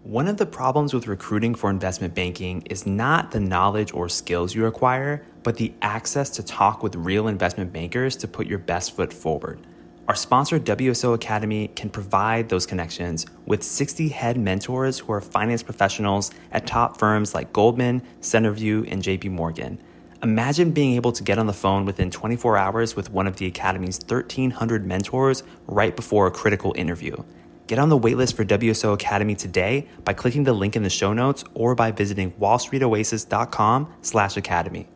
One of the problems with recruiting for investment banking is not the knowledge or skills you acquire, but the access to talk with real investment bankers to put your best foot forward. Our sponsor, WSO Academy, can provide those connections with 60 head mentors who are finance professionals at top firms like Goldman, Centerview, and JP Morgan. Imagine being able to get on the phone within 24 hours with one of the Academy's 1,300 mentors right before a critical interview. Get on the waitlist for WSO Academy today by clicking the link in the show notes or by visiting wallstreetoasis.com/academy.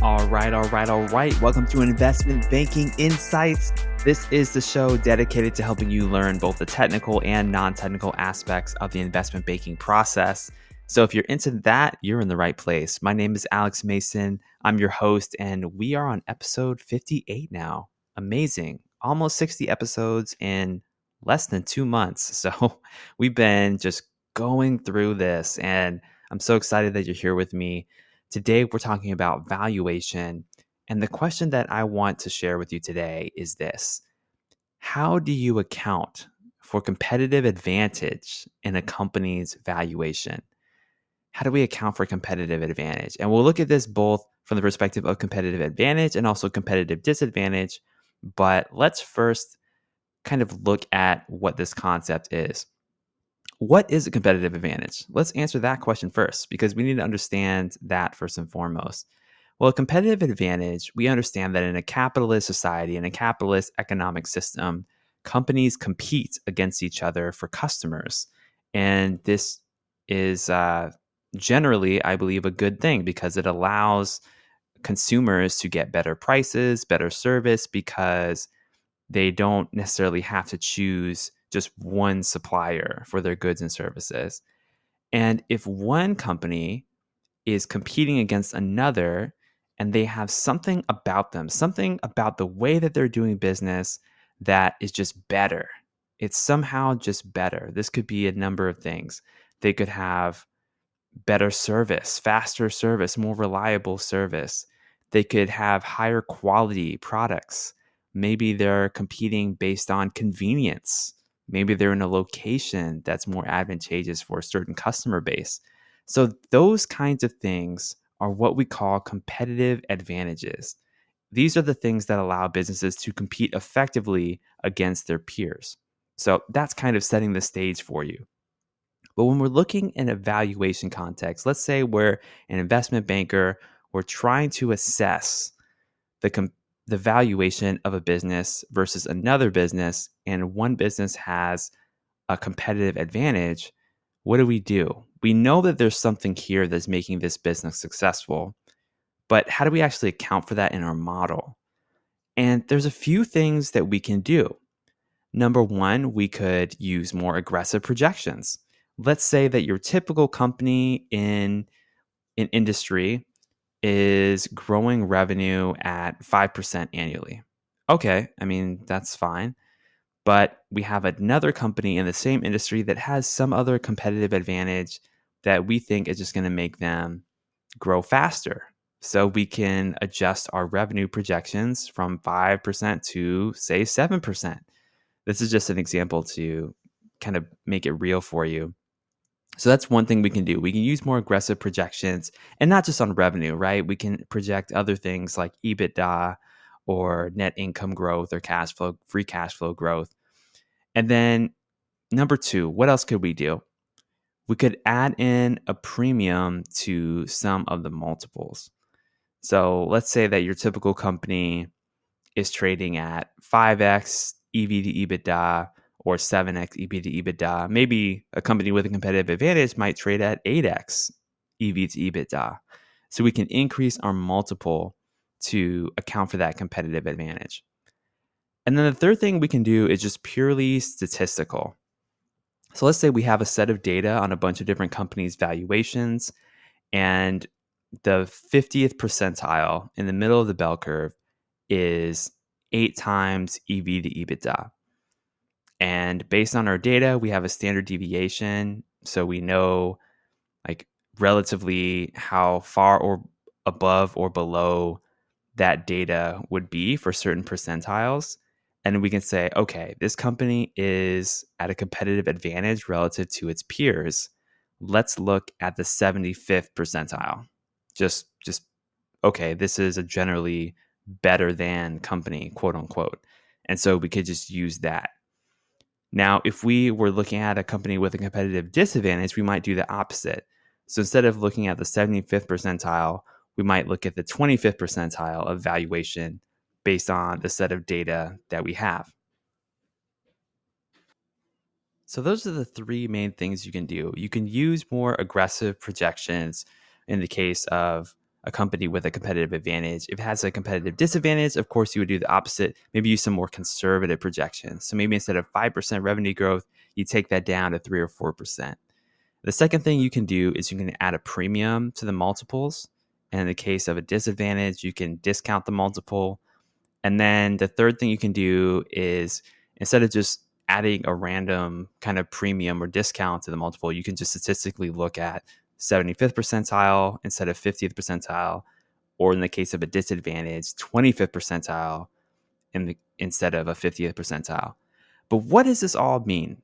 All right. Welcome to Investment Banking Insights. This is the show dedicated to helping you learn both the technical and non-technical aspects of the investment banking process. So if you're into that, you're in the right place. My name is Alex Mason. I'm your host, and we are on episode 58 now. Amazing. Almost 60 episodes in less than 2 months. So we've been just going through this, and I'm so excited that you're here with me. Today, we're talking about valuation. And the question that I want to share with you today is this: how do you account for competitive advantage in a company's valuation? How do we account for competitive advantage? And we'll look at this both from the perspective of competitive advantage and also competitive disadvantage. But let's first kind of look at what this concept is. What is a competitive advantage? Let's answer that question first, because we need to understand that first and foremost. Well, a competitive advantage, we understand that in a capitalist society, in a capitalist economic system, companies compete against each other for customers. And this is generally, I believe, a good thing because it allows consumers to get better prices, better service, because they don't necessarily have to choose just one supplier for their goods and services. And if one company is competing against another and they have something about them, something about the way that they're doing business that is just better, it's somehow just better. This could be a number of things. They could have better service, faster service, more reliable service. They could have higher quality products. Maybe they're competing based on convenience. Maybe they're in a location that's more advantageous for a certain customer base. So those kinds of things are what we call competitive advantages. These are the things that allow businesses to compete effectively against their peers. So that's kind of setting the stage for you. But when we're looking in a valuation context, let's say we're an investment banker, we're trying to assess the valuation of a business versus another business, and one business has a competitive advantage. What do? We know that there's something here that's making this business successful, but how do we actually account for that in our model? And there's a few things that we can do. Number one, we could use more aggressive projections. Let's say that your typical company in an industry is growing revenue at 5% annually. Okay, I mean, that's fine. But we have another company in the same industry that has some other competitive advantage that we think is just going to make them grow faster. So we can adjust our revenue projections from 5% to, say, 7%. This is just an example to kind of make it real for you. So that's one thing we can do. We can use more aggressive projections, and not just on revenue, right? We can project other things like EBITDA or net income growth or cash flow, free cash flow growth. And then number two, what else could we do? We could add in a premium to some of the multiples. So let's say that your typical company is trading at 5x EV to EBITDA or 7x EV to EBITDA. Maybe a company with a competitive advantage might trade at 8x EV to EBITDA. So we can increase our multiple to account for that competitive advantage. And then the third thing we can do is just purely statistical. So let's say we have a set of data on a bunch of different companies' valuations, and the 50th percentile in the middle of the bell curve is 8 times EV to EBITDA. And based on our data, we have a standard deviation. So we know like relatively how far or above or below that data would be for certain percentiles. And we can say, okay, this company is at a competitive advantage relative to its peers. Let's look at the 75th percentile. Just okay, this is a generally better than company, quote unquote. And so we could just use that. Now, if we were looking at a company with a competitive disadvantage, we might do the opposite. So instead of looking at the 75th percentile, we might look at the 25th percentile of valuation based on the set of data that we have. So those are the three main things you can do. You can use more aggressive projections in the case of a company with a competitive advantage. If it has a competitive disadvantage, of course, you would do the opposite. Maybe use some more conservative projections. So maybe instead of 5% revenue growth, you take that down to 3 or 4%. The second thing you can do is you can add a premium to the multiples. And in the case of a disadvantage, you can discount the multiple. And then the third thing you can do is instead of just adding a random kind of premium or discount to the multiple, you can just statistically look at 75th percentile instead of 50th percentile, or in the case of a disadvantage, 25th percentile instead of a 50th percentile. But what does this all mean?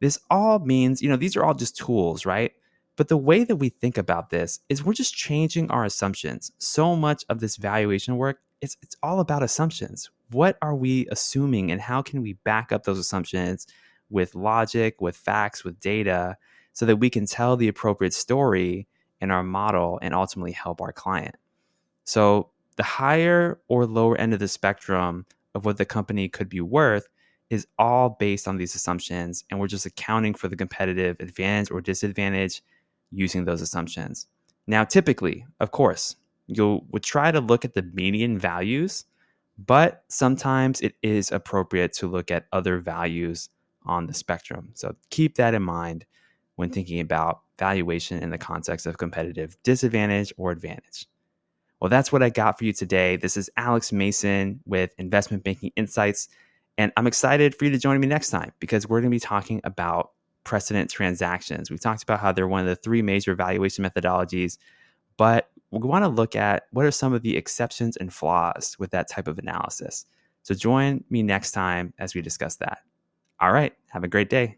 This all means, these are all just tools, right? But the way that we think about this is we're just changing our assumptions. So much of this valuation work, it's all about assumptions. What are we assuming and how can we back up those assumptions with logic, with facts, with data so that we can tell the appropriate story in our model and ultimately help our client? So the higher or lower end of the spectrum of what the company could be worth is all based on these assumptions. And we're just accounting for the competitive advantage or disadvantage using those assumptions. Now, typically, of course, you would try to look at the median values, but sometimes it is appropriate to look at other values on the spectrum. So keep that in mind when thinking about valuation in the context of competitive disadvantage or advantage. Well, that's what I got for you today. This is Alex Mason with Investment Banking Insights. And I'm excited for you to join me next time because we're going to be talking about precedent transactions. We've talked about how they're one of the three major valuation methodologies, but we want to look at what are some of the exceptions and flaws with that type of analysis. So join me next time as we discuss that. All right. Have a great day.